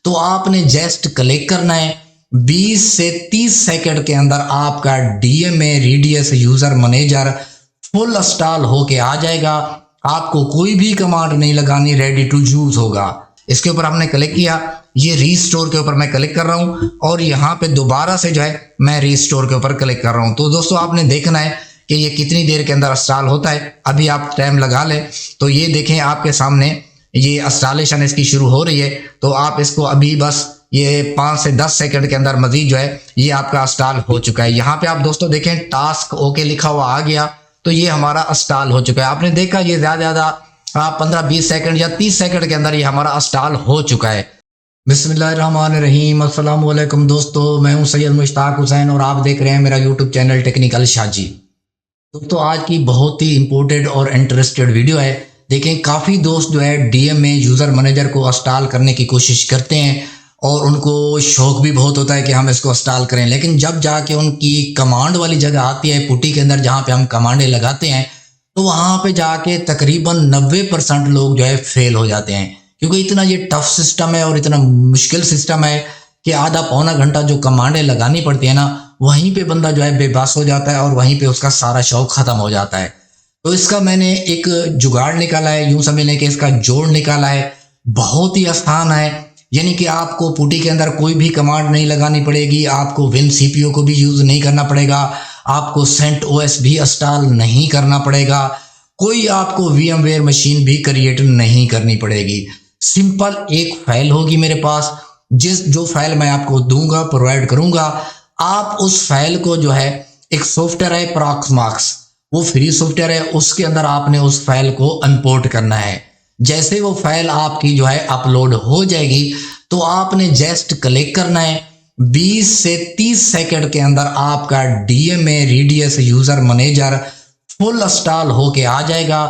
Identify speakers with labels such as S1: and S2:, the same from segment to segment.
S1: तो आपने just click करना है। 20 से 30 सेकंड के अंदर आपका DMA radius user manager full install होके आ जाएगा। आपको कोई भी कमांड नहीं लगानी, रेडी टू यूज होगा। इसके ऊपर हमने क्लिक किया, ये रीस्टोर के ऊपर मैं क्लिक कर रहा हूं और यहाँ पे दोबारा से जो है मैं रीस्टोर के ऊपर क्लिक कर रहा हूं। तो दोस्तों आपने देखना है कि ये कितनी देर के अंदर इंस्टॉल होता है। अभी आप टाइम लगा लें तो ये देखें आपके सामने ये इंस्टॉलेशन इसकी शुरू हो रही है। तो आप इसको अभी बस ये 5 से 10 सेकंड के अंदर मजीद जो है ये आपका इंस्टॉल हो चुका है। यहाँ पे आप दोस्तों देखें टास्क ओके लिखा हुआ आ गया, तो ये हमारा इंस्टॉल हो चुका है। आपने देखा ये ज़्यादा 15-20 सेकंड या 30 सेकंड के अंदर ये हमारा इंस्टॉल हो चुका है। बिस्मिल्लाहिर्रहमानिर्रहीम, अस्सलाम वालेकुम दोस्तों, मैं हूं सैयद मुश्ताक हुसैन और आप देख रहे हैं मेरा यूट्यूब चैनल टेक्निकल शाजी। दोस्तों आज की बहुत ही इंपॉर्टेंट और इंटरेस्टेड वीडियो है। देखें काफ़ी दोस्त जो है DMA यूज़र मैनेजर को इंस्टॉल करने की कोशिश करते हैं और उनको शौक भी बहुत होता है कि हम इसको इंस्टॉल करें, लेकिन जब जाके उनकी कमांड वाली जगह आती है पुटी के अंदर जहाँ पे हम कमांडें लगाते हैं, तो वहाँ पे जाके तकरीबन 90% लोग जो है फेल हो जाते हैं, क्योंकि इतना ये टफ सिस्टम है और इतना मुश्किल सिस्टम है कि आधा पौना घंटा जो कमांडें लगानी पड़ती है ना, वहीं पे बंदा जो है बेबस हो जाता है और वहीं पे उसका सारा शौक ख़त्म हो जाता है। तो इसका मैंने एक जुगाड़ निकाला है, यूँ समझ लें कि इसका जोड़ निकाला है। बहुत ही आसान है, यानी कि आपको पुटी के अंदर कोई भी कमांड नहीं लगानी पड़ेगी, आपको विन CPU को भी यूज़ नहीं करना पड़ेगा, आपको CentOS भी इंस्टॉल नहीं करना पड़ेगा, कोई आपको VMware मशीन भी क्रिएट नहीं करनी पड़ेगी। सिंपल एक फाइल होगी मेरे पास, जो फाइल मैं आपको दूंगा, प्रोवाइड करूंगा, आप उस फाइल को जो है एक सॉफ्टवेयर है प्रॉक्समार्क्स, वो फ्री सॉफ्टवेयर है, उसके अंदर आपने उस फाइल को इंपोर्ट करना है। जैसे वो फाइल आपकी जो है अपलोड हो जाएगी तो आपने जस्ट क्लिक करना है। 20 से 30 सेकंड के अंदर आपका DMA radius user manager full install होके आ जाएगा।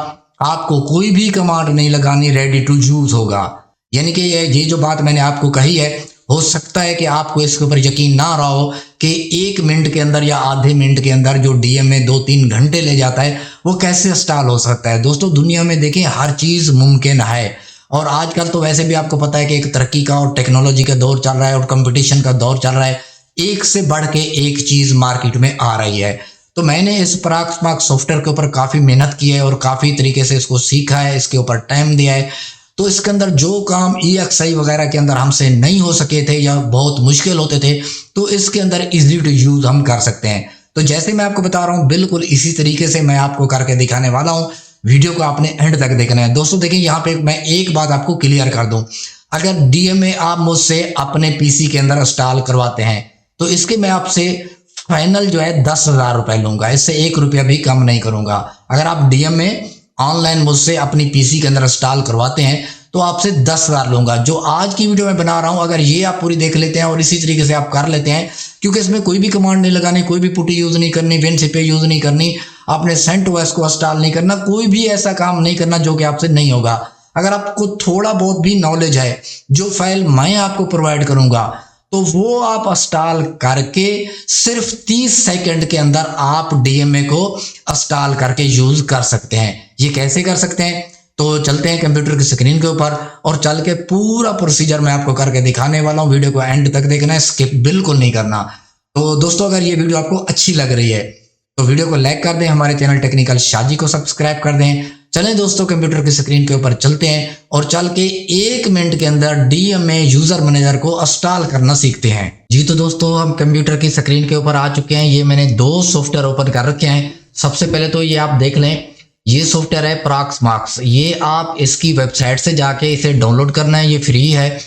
S1: आपको कोई भी कमांड नहीं लगानी, रेडी टू यूज होगा। यानी कि ये जो बात मैंने आपको कही है, हो सकता है कि आपको इसके ऊपर यकीन ना रहा हो कि 1 मिनट के अंदर या आधे मिनट के अंदर जो DMA 2-3 घंटे ले जाता है वो कैसे इंस्टॉल हो सकता है। दोस्तों दुनिया में देखें हर चीज़ मुमकिन है, और आजकल तो वैसे भी आपको पता है कि एक तरक्की का और टेक्नोलॉजी का दौर चल रहा है और कंपटीशन का दौर चल रहा है। एक से बढ़ के एक चीज़ मार्केट में आ रही है। तो मैंने इस प्रॉक्समार्क्स सॉफ्टवेयर के ऊपर काफ़ी मेहनत की है और काफ़ी तरीके से इसको सीखा है, इसके ऊपर टाइम दिया है। तो इसके अंदर जो काम EXI वगैरह के अंदर हमसे नहीं हो सके थे या बहुत मुश्किल होते थे, तो इसके अंदर इजी टू यूज़ हम कर सकते हैं। तो जैसे मैं आपको बता रहा हूँ बिल्कुल इसी तरीके से मैं आपको करके दिखाने वाला हूँ। वीडियो को आपने एंड तक देखना है। दोस्तों देखिए यहाँ पे मैं एक बात आपको क्लियर कर दूँ, अगर DMA आप मुझसे अपने PC के अंदर इंस्टॉल करवाते हैं तो इसके मैं आपसे फाइनल जो है 10,000 रुपये लूँगा, इससे 1 रुपया भी कम नहीं करूँगा। अगर आप DMA ऑनलाइन मुझसे अपनी PC के अंदर इंस्टॉल करवाते हैं तो आपसे 10,000 लूँगा। जो आज की वीडियो मैं बना रहा हूँ, अगर ये आप पूरी देख लेते हैं और इसी तरीके से आप कर लेते हैं, क्योंकि इसमें कोई भी कमांड नहीं लगानी, कोई भी पुटी यूज़ नहीं करनी, WinCP यूज़ नहीं करनी, आपने CentOS को इंस्टॉल नहीं करना, कोई भी ऐसा काम नहीं करना जो कि आपसे नहीं होगा। अगर आपको थोड़ा बहुत भी नॉलेज है, जो फाइल मैं आपको प्रोवाइड करूँगा तो वो आप इंस्टॉल करके सिर्फ 30 सेकंड के अंदर आप DMA को इंस्टॉल करके यूज़ कर सकते हैं। ये कैसे कर सकते हैं, तो चलते हैं कंप्यूटर की स्क्रीन के ऊपर और चल के पूरा प्रोसीजर मैं आपको करके दिखाने वाला हूँ। वीडियो को एंड तक देखना है, स्किप बिल्कुल नहीं करना। तो दोस्तों अगर ये वीडियो आपको अच्छी लग रही है तो वीडियो को लाइक कर दें, हमारे चैनल टेक्निकल शाजी को सब्सक्राइब कर दें। चलें दोस्तों कंप्यूटर की स्क्रीन के ऊपर चलते हैं और चल के 1 मिनट के अंदर DMA यूजर मैनेजर को इंस्टॉल करना सीखते हैं। जी तो दोस्तों हम कंप्यूटर की स्क्रीन के ऊपर आ चुके हैं। ये मैंने 2 सॉफ्टवेयर ओपन कर रखे हैं। सबसे पहले तो ये आप देख लें, ये सॉफ्टवेयर है प्रॉक्समार्क्स। ये आप इसकी वेबसाइट से जाके इसे डाउनलोड करना है, ये फ्री है,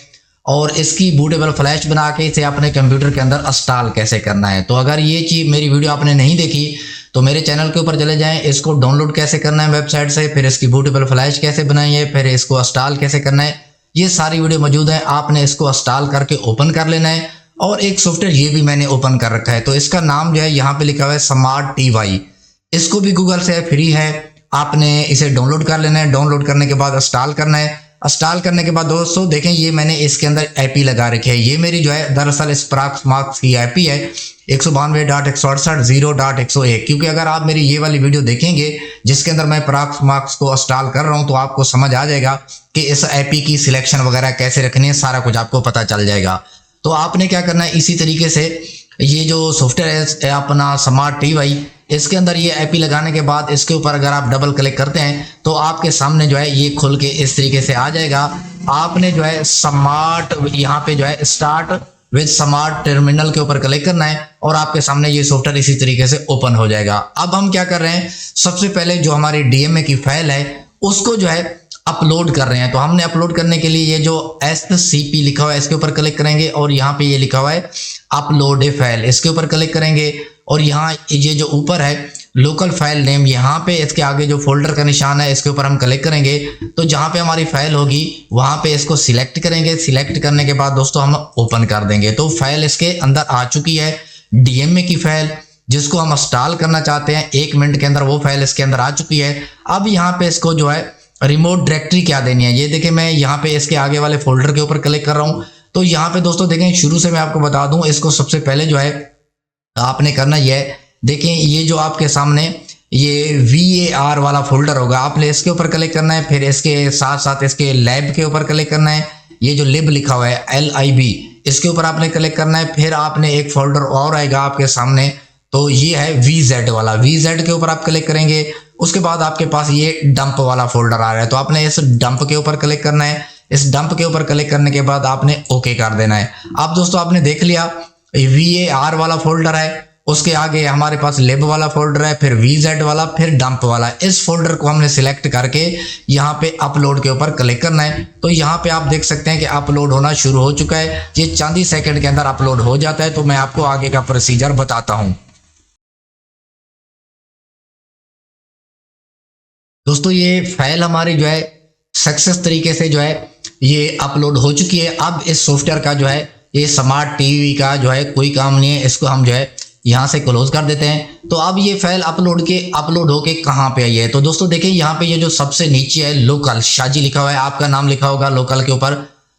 S1: और इसकी बूटेबल फ्लैश बना के इसे अपने कंप्यूटर के अंदर इंस्टॉल कैसे करना है। तो अगर ये चीज़ मेरी वीडियो आपने नहीं देखी तो मेरे चैनल के ऊपर चले जाएं, इसको डाउनलोड कैसे करना है वेबसाइट से, फिर इसकी बूटेबल फ्लैश कैसे बनाई है, फिर इसको इंस्टॉल कैसे करना है, ये सारी वीडियो मौजूद है। आपने इसको इंस्टॉल करके ओपन कर लेना है। और एक सॉफ्टवेयर ये भी मैंने ओपन कर रखा है, तो इसका नाम जो है यहाँ पे लिखा हुआ है स्मार्ट TY। इसको भी गूगल से फ्री है, आपने इसे डाउनलोड कर लेना है। डाउनलोड करने के बाद इंस्टॉल करना है। इंस्टॉल करने के बाद दोस्तों देखें ये मैंने इसके अंदर आईपी लगा रखी है। ये मेरी जो है दरअसल स्पार्क मार्क्स की आईपी है 192.168.0.101, क्योंकि अगर आप मेरी ये वाली वीडियो देखेंगे जिसके अंदर मैं स्पार्क मार्क्स को इंस्टॉल कर रहा हूँ तो आपको समझ आ जाएगा कि इस आईपी की सिलेक्शन वगैरह कैसे रखनी है, सारा कुछ आपको पता चल जाएगा। तो आपने क्या करना है, इसी तरीके से ये जो सॉफ्टवेयर है अपना स्मार्ट टीवाई, इसके अंदर ये आईपी लगाने के बाद इसके ऊपर अगर आप डबल क्लिक करते हैं तो आपके सामने जो है ये खुल के इस तरीके से आ जाएगा। आपने जो है स्मार्ट यहाँ पे जो है स्टार्ट विद स्मार्ट टर्मिनल के ऊपर क्लिक करना है और आपके सामने ये सॉफ्टवेयर इसी तरीके से ओपन हो जाएगा। अब हम क्या कर रहे हैं, सबसे पहले जो हमारी डीएमए की फाइल है उसको जो है अपलोड कर रहे हैं। तो हमने अपलोड करने के लिए ये जो SCP लिखा हुआ है इसके ऊपर क्लिक करेंगे और यहाँ पे ये लिखा हुआ है अपलोड ए फाइल, इसके ऊपर क्लिक करेंगे और यहाँ ये जो ऊपर है लोकल फाइल नेम, यहाँ पे इसके आगे जो फोल्डर का निशान है इसके ऊपर हम क्लिक करेंगे तो जहाँ पे हमारी फाइल होगी वहाँ पे इसको सिलेक्ट करेंगे। सिलेक्ट करने के बाद दोस्तों हम ओपन कर देंगे तो फाइल इसके अंदर आ चुकी है, डीएमए की फाइल जिसको हम इंस्टॉल करना चाहते हैं 1 मिनट के अंदर वो फाइल इसके अंदर आ चुकी है। अब यहाँ पे इसको जो है रिमोट डायरेक्टरी क्या देनी है, ये देखिए मैं यहाँ पे इसके आगे वाले फोल्डर के ऊपर क्लिक कर रहा हूँ। तो यहाँ पे दोस्तों देखें शुरू से मैं आपको बता दूं, इसको सबसे पहले जो है आपने करना ये है, देखें ये जो आपके सामने ये VAR वाला फोल्डर होगा, आपने इसके ऊपर क्लिक करना है, फिर इसके साथ साथ इसके लैब के ऊपर क्लिक करना है, ये जो लिब लिखा हुआ है LIB इसके ऊपर आपने क्लिक करना है। फिर आपने एक फोल्डर और आएगा आपके सामने, तो ये है VZ वाला, VZ के ऊपर आप क्लिक करेंगे। उसके बाद आपके पास ये डंप वाला फोल्डर आ रहा है तो आपने इस डंप के ऊपर क्लिक करना है। इस डंप के ऊपर क्लिक करने के बाद आपने ओके कर देना है। अब दोस्तों आपने देख लिया VAR वाला फोल्डर है, उसके आगे हमारे पास लिब वाला फोल्डर है, फिर VZ वाला, फिर डंप वाला। इस फोल्डर को हमने सिलेक्ट करके यहाँ पे अपलोड के ऊपर क्लिक करना है। तो यहाँ पे आप देख सकते हैं कि अपलोड होना शुरू हो चुका है, ये चंद ही सेकंड के अंदर अपलोड हो जाता है। तो मैं आपको आगे का प्रोसीजर बताता हूँ। दोस्तों ये फाइल हमारी जो है सक्सेस तरीके से जो है ये अपलोड हो चुकी है। अब इस सॉफ्टवेयर का जो है ये स्मार्ट टीवी का जो है कोई काम नहीं है, इसको हम जो है यहाँ से क्लोज कर देते हैं। तो अब ये फाइल अपलोड होके कहाँ पे आई है, तो दोस्तों देखिए यहाँ पे ये जो सबसे नीचे है लोकल शाजी लिखा हुआ है, आपका नाम लिखा होगा लोकल के ऊपर,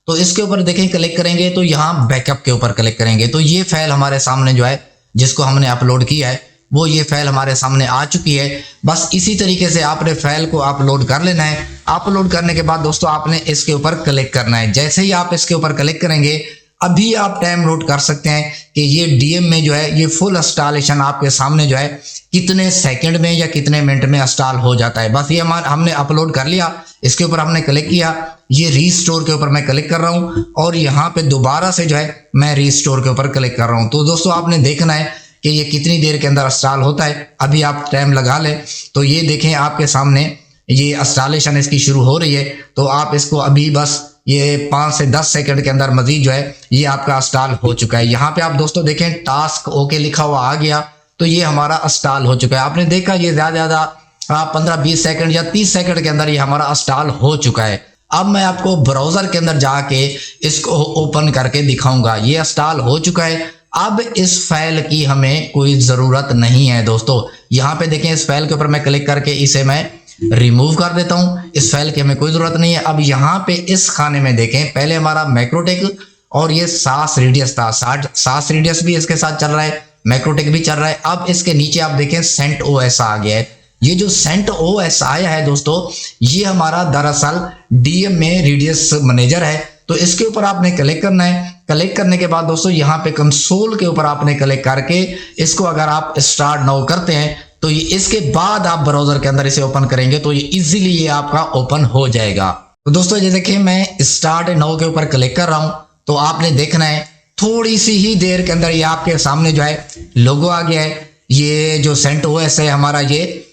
S1: तो इसके ऊपर देखें क्लिक करेंगे तो यहाँ बैकअप के ऊपर क्लिक करेंगे तो ये फाइल हमारे सामने जो है जिसको हमने अपलोड किया है वो ये फाइल हमारे सामने आ चुकी है। बस इसी तरीके से आपने फाइल को अपलोड कर लेना है। अपलोड करने के बाद दोस्तों आपने इसके ऊपर क्लिक करना है। जैसे ही आप इसके ऊपर क्लिक करेंगे अभी आप टाइम नोट कर सकते हैं कि ये डीएम में जो है ये फुल इंस्टॉलेशन आपके सामने जो है कितने सेकंड में या कितने मिनट में इंस्टॉल हो जाता है। बस ये हमने अपलोड कर लिया, इसके ऊपर हमने क्लिक किया, ये रीस्टोर के ऊपर मैं क्लिक कर रहा हूँ और यहाँ पे दोबारा से जो है मैं रीस्टोर के ऊपर क्लिक कर रहा हूँ। तो दोस्तों आपने देखना है कि ये कितनी देर के अंदर इंस्टॉल होता है। अभी आप टाइम लगा लें तो ये देखें आपके सामने ये इंस्टॉलेशन इसकी शुरू हो रही है। तो आप इसको अभी बस ये 5 से 10 सेकंड के अंदर मजीद जो है ये आपका इंस्टॉल हो चुका है। यहाँ पे आप दोस्तों देखें टास्क ओके लिखा हुआ आ गया, तो ये हमारा इंस्टॉल हो चुका है। आपने देखा ये ज़्यादा 15-20 सेकंड या 30 सेकंड के अंदर ये हमारा इंस्टॉल हो चुका है। अब मैं आपको ब्राउज़र के अंदर जाके इसको ओपन करके दिखाऊंगा। ये इंस्टॉल हो चुका है। अब इस फाइल की हमें कोई ज़रूरत नहीं है दोस्तों। यहाँ पे देखें इस फाइल के ऊपर मैं क्लिक करके इसे मैं रिमूव कर देता हूँ। इस फाइल की हमें कोई ज़रूरत नहीं है। अब यहाँ पे इस खाने में देखें पहले हमारा मैक्रोटेक और ये सास रेडियस था, सास रेडियस भी इसके साथ चल रहा है, मैक्रोटेक भी चल रहा है। अब इसके नीचे आप देखें सेंट OS आ गया है। ये जो सेंट OS आया है दोस्तों ये हमारा दरअसल डीएमए रेडियस मैनेजर है। तो इसके ऊपर आपने क्लिक करना है। क्लिक करने के बाद दोस्तों यहाँ पे कंसोल के ऊपर आपने क्लिक करके इसको अगर आप स्टार्ट नाउ करते हैं तो ये इसके बाद आप ब्राउजर के अंदर इसे ओपन करेंगे तो ये इजीली ये आपका ओपन हो जाएगा। तो दोस्तों ये देखिए मैं स्टार्ट नाउ के ऊपर क्लिक कर रहा हूँ तो आपने देखना है थोड़ी सी ही देर के अंदर ये आपके सामने जो है लोगो आ गया है। ये जो सेंट OS है हमारा ये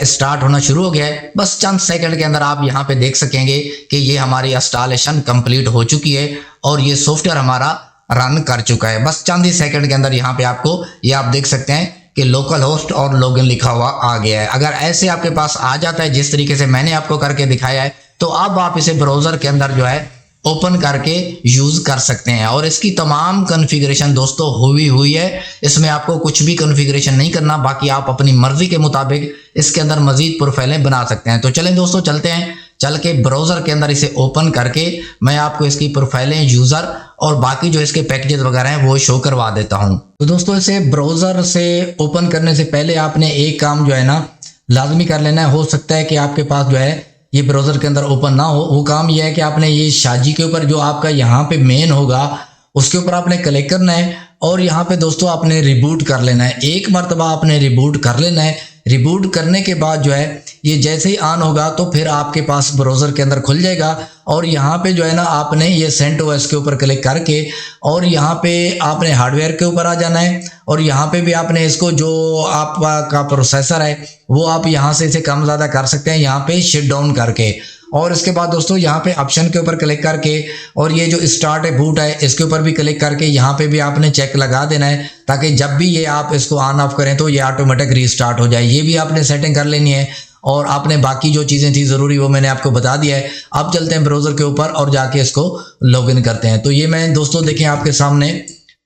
S1: स्टार्ट होना शुरू हो गया है। बस चंद सेकंड के अंदर आप यहाँ पे देख सकेंगे कि ये हमारी इंस्टॉलेशन कंप्लीट हो चुकी है और ये सॉफ्टवेयर हमारा रन कर चुका है। बस चंद ही सेकंड के अंदर यहाँ पे आपको ये आप देख सकते हैं कि लोकल होस्ट और लॉगिन लिखा हुआ आ गया है। अगर ऐसे आपके पास आ जाता है जिस तरीके से मैंने आपको करके दिखाया है तो अब आप इसे ब्राउजर के अंदर जो है ओपन करके यूज कर सकते हैं। और इसकी तमाम कॉन्फ़िगरेशन दोस्तों हुई है, इसमें आपको कुछ भी कॉन्फ़िगरेशन नहीं करना, बाकी आप अपनी मर्जी के मुताबिक इसके अंदर मजीद प्रोफाइलें बना सकते हैं। तो चलें दोस्तों चलते हैं चल के ब्राउज़र के अंदर इसे ओपन करके मैं आपको इसकी प्रोफाइलें, यूज़र और बाकी जो इसके पैकेजेस वगैरह हैं वो शो करवा देता हूं। तो दोस्तों इसे ब्राउज़र से ओपन करने से पहले आपने एक काम जो है ना लाजमी कर लेना है। हो सकता है कि आपके पास जो है ये ब्राउज़र के अंदर ओपन ना हो। वो काम ये है कि आपने ये शाजी के ऊपर जो आपका यहाँ पे मेन होगा उसके ऊपर आपने क्लिक करना है और यहाँ पे दोस्तों आपने रिबूट कर लेना है। एक मरतबा आपने रिबूट कर लेना है। रिबूट करने के बाद जो है ये जैसे ही ऑन होगा तो फिर आपके पास ब्राउज़र के अंदर खुल जाएगा और यहाँ पे जो है ना आपने ये CentOS के ऊपर क्लिक करके और यहाँ पे आपने हार्डवेयर के ऊपर आ जाना है और यहाँ पे भी आपने इसको जो आपका प्रोसेसर है वो आप यहाँ से इसे कम ज़्यादा कर सकते हैं यहाँ पे शट डाउन करके। और इसके बाद दोस्तों यहाँ पे ऑप्शन के ऊपर क्लिक करके और ये जो स्टार्ट है बूट है इसके ऊपर भी क्लिक करके यहाँ पे भी आपने चेक लगा देना है ताकि जब भी ये आप इसको ऑन ऑफ करें तो ये ऑटोमेटिक रीस्टार्ट हो जाए। ये भी आपने सेटिंग कर लेनी है और आपने बाकी जो चीज़ें थी ज़रूरी वो मैंने आपको बता दिया है। अब चलते हैं ब्राउज़र के ऊपर और जाके इसको लॉगिन करते हैं। तो ये मैं दोस्तों देखें आपके सामने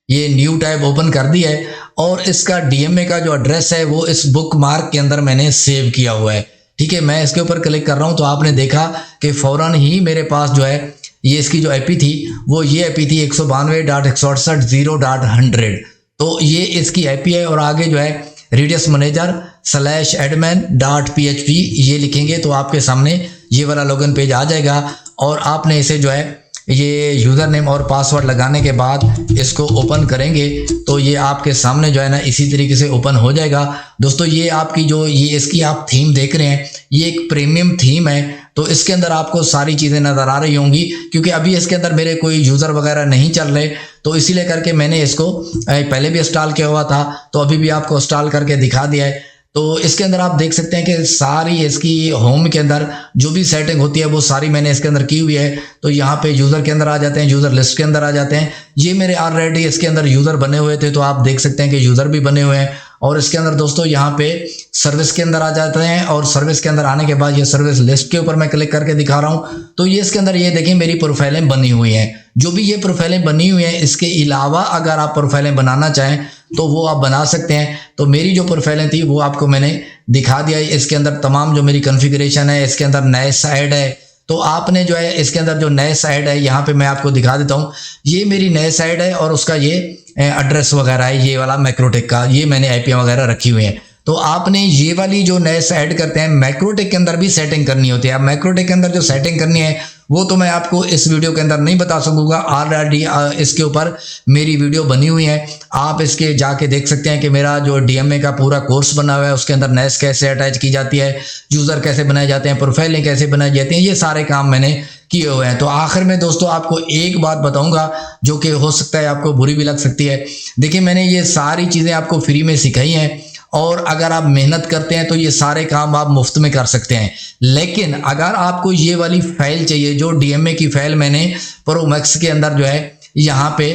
S1: ये न्यू टैब ओपन कर दिया है और इसका DMA का जो एड्रेस है वो इस बुक मार्क के अंदर मैंने सेव किया हुआ है। ठीक है, मैं इसके ऊपर क्लिक कर रहा हूँ तो आपने देखा कि फ़ौरन ही मेरे पास जो है ये इसकी जो IP थी वो ये IP थी 192.168.0.100। तो ये इसकी IP है और आगे जो है रेडियस मैनेजर /admin.php ये लिखेंगे तो आपके सामने ये वाला लॉगिन पेज आ जाएगा और आपने इसे जो है ये यूज़र नेम और पासवर्ड लगाने के बाद इसको ओपन करेंगे तो ये आपके सामने जो है ना इसी तरीके से ओपन हो जाएगा। दोस्तों ये आपकी जो ये इसकी आप थीम देख रहे हैं ये एक प्रीमियम थीम है तो इसके अंदर आपको सारी चीज़ें नज़र आ रही होंगी क्योंकि अभी इसके अंदर मेरे कोई यूज़र वगैरह नहीं चल रहे तो इसीलिए करके मैंने इसको पहले भी इंस्टॉल किया हुआ था तो अभी भी आपको इंस्टॉल करके दिखा दिया है। तो इसके अंदर आप देख सकते हैं कि सारी इसकी होम के अंदर जो भी सेटिंग होती है वो सारी मैंने इसके अंदर की हुई है। तो यहाँ पे यूज़र के अंदर आ जाते हैं, यूज़र लिस्ट के अंदर आ जाते हैं। ये मेरे ऑलरेडी इसके अंदर यूज़र बने हुए थे तो आप देख सकते हैं कि यूज़र भी बने हुए हैं और इसके अंदर दोस्तों यहाँ पे सर्विस के अंदर आ जाते हैं और सर्विस के अंदर आने के बाद ये सर्विस लिस्ट के ऊपर मैं क्लिक करके दिखा रहा हूँ तो ये इसके अंदर ये देखें मेरी प्रोफाइलें बनी हुई हैं। जो भी ये प्रोफाइलें बनी हुई हैं इसके अलावा अगर आप प्रोफाइलें बनाना चाहें तो वो आप बना सकते हैं। तो मेरी जो प्रोफाइलें थी वो आपको मैंने दिखा दिया है। इसके अंदर तमाम जो मेरी कॉन्फ़िगरेशन है इसके अंदर नए साइड है तो आपने जो है इसके अंदर जो नए साइड है यहाँ पे मैं आपको दिखा देता हूँ। ये मेरी नए साइड है और उसका ये एड्रेस वगैरह है ये वाला मैक्रोटेक का, ये मैंने IP वगैरह रखी हुई है। तो आपने ये वाली जो नए ऐड करते हैं मैक्रोटेक के अंदर भी सेटिंग करनी होती है। अब मैक्रोटेक के अंदर जो सेटिंग करनी है वो तो मैं आपको इस वीडियो के अंदर नहीं बता सकूंगा, ऑलरेडी इसके ऊपर मेरी वीडियो बनी हुई है, आप इसके जाके देख सकते हैं कि मेरा जो DMA का पूरा कोर्स बना हुआ है उसके अंदर नेस कैसे अटैच की जाती है, यूज़र कैसे बनाए जाते हैं, प्रोफाइलें कैसे बनाई जाती हैं, ये सारे काम मैंने किए हुए हैं। तो आखिर में दोस्तों आपको एक बात बताऊंगा जो कि हो सकता है आपको बुरी भी लग सकती है। देखिए मैंने ये सारी चीज़ें आपको फ्री में सिखाई हैं और अगर आप मेहनत करते हैं तो ये सारे काम आप मुफ्त में कर सकते हैं। लेकिन अगर आपको ये वाली फाइल चाहिए जो DMA की फाइल मैंने प्रो मैक्स के अंदर जो है यहाँ पे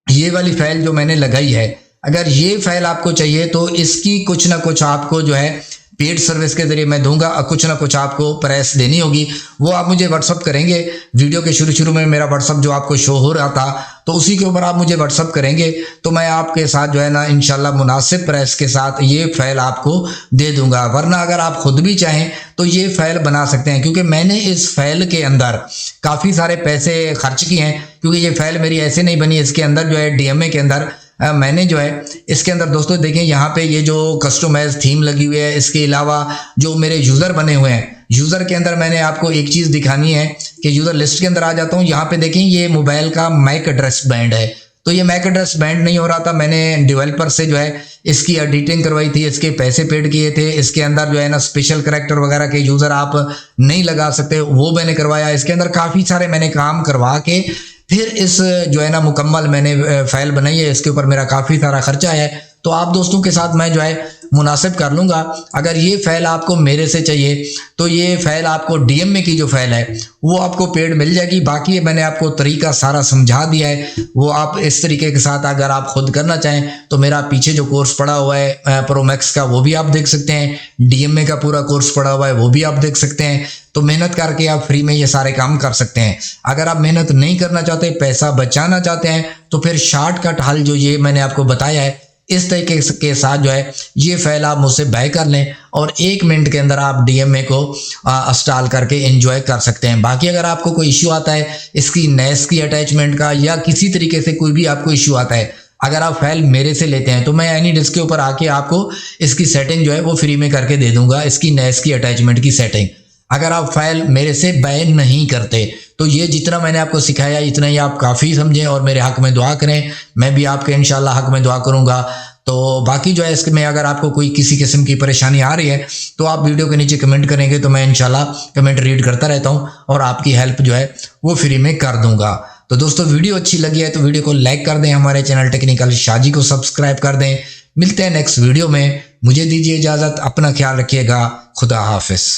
S1: ये वाली फाइल जो मैंने लगाई है, अगर ये फाइल आपको चाहिए तो इसकी कुछ ना कुछ आपको जो है पेड सर्विस के जरिए मैं दूंगा, कुछ ना कुछ आपको प्राइस देनी होगी। वो आप मुझे व्हाट्सअप करेंगे। वीडियो के शुरू में मेरा व्हाट्सअप जो आपको शो हो रहा था तो उसी के ऊपर आप मुझे व्हाट्सअप करेंगे तो मैं आपके साथ जो है ना इंशाल्लाह मुनासिब प्राइस के साथ ये फाइल आपको दे दूंगा। वरना अगर आप खुद भी चाहें तो ये फाइल बना सकते हैं, क्योंकि मैंने इस फाइल के अंदर काफ़ी सारे पैसे खर्च किए हैं, क्योंकि ये फाइल मेरी ऐसे नहीं बनी। इसके अंदर जो है DMA के अंदर मैंने जो है इसके अंदर दोस्तों देखें यहाँ पे ये जो कस्टमाइज थीम लगी हुई है, इसके अलावा जो मेरे यूज़र बने हुए हैं, यूज़र के अंदर मैंने आपको एक चीज़ दिखानी है कि यूज़र लिस्ट के अंदर आ जाता हूँ। यहाँ पे देखें ये मोबाइल का मैक एड्रेस बैंड है, तो ये मैक एड्रेस बैंड नहीं हो रहा था। मैंने डेवलपर से जो है इसकी एडिटिंग करवाई थी, इसके पैसे पेड किए थे। इसके अंदर जो है ना स्पेशल करैक्टर वगैरह के यूज़र आप नहीं लगा सकते, वो मैंने करवाया। इसके अंदर काफ़ी सारे मैंने काम करवा के फिर इस जो है ना मुकम्मल मैंने फाइल बनाई है। इसके ऊपर मेरा काफ़ी सारा खर्चा है, तो आप दोस्तों के साथ मैं जो है मुनासिब कर लूँगा। अगर ये फाइल आपको मेरे से चाहिए तो ये फाइल आपको DMA की जो फाइल है वो आपको पेड मिल जाएगी। बाकी मैंने आपको तरीका सारा समझा दिया है, वो आप इस तरीके के साथ अगर आप खुद करना चाहें तो मेरा पीछे जो कोर्स पड़ा हुआ है प्रो मैक्स का वो भी आप देख सकते हैं, DMA का पूरा कोर्स पड़ा हुआ है वो भी आप देख सकते हैं। तो मेहनत करके आप फ्री में ये सारे काम कर सकते हैं। अगर आप मेहनत नहीं करना चाहते, पैसा बचाना चाहते हैं, तो फिर शॉर्टकट हल जो ये मैंने आपको बताया है इस तरीके के साथ जो है ये फाइल आप मुझसे बाय कर लें और 1 मिनट के अंदर आप DMA को इंस्टॉल करके एंजॉय कर सकते हैं। बाकी अगर आपको कोई इश्यू आता है इसकी NAS की अटैचमेंट का या किसी तरीके से कोई भी आपको इश्यू आता है, अगर आप फाइल मेरे से लेते हैं तो मैं AnyDisk के ऊपर आके आपको इसकी सेटिंग जो है वो फ्री में करके दे दूंगा, इसकी NAS की अटैचमेंट की सेटिंग। अगर आप फाइल मेरे से बाय नहीं करते तो ये जितना मैंने आपको सिखाया इतना ही आप काफ़ी समझें और मेरे हक में दुआ करें, मैं भी आपके इंशाल्लाह हक में दुआ करूंगा। तो बाकी जो है इसमें अगर आपको कोई किसी किस्म की परेशानी आ रही है तो आप वीडियो के नीचे कमेंट करेंगे तो मैं इंशाल्लाह कमेंट रीड करता रहता हूं और आपकी हेल्प जो है वो फ्री में कर दूंगा। तो दोस्तों वीडियो अच्छी लगी है तो वीडियो को लाइक कर दें, हमारे चैनल टेक्निकल शाजी को सब्सक्राइब कर दें। मिलते हैं नेक्स्ट वीडियो में, मुझे दीजिए इजाज़त, अपना ख्याल रखिएगा, खुदा हाफिज़।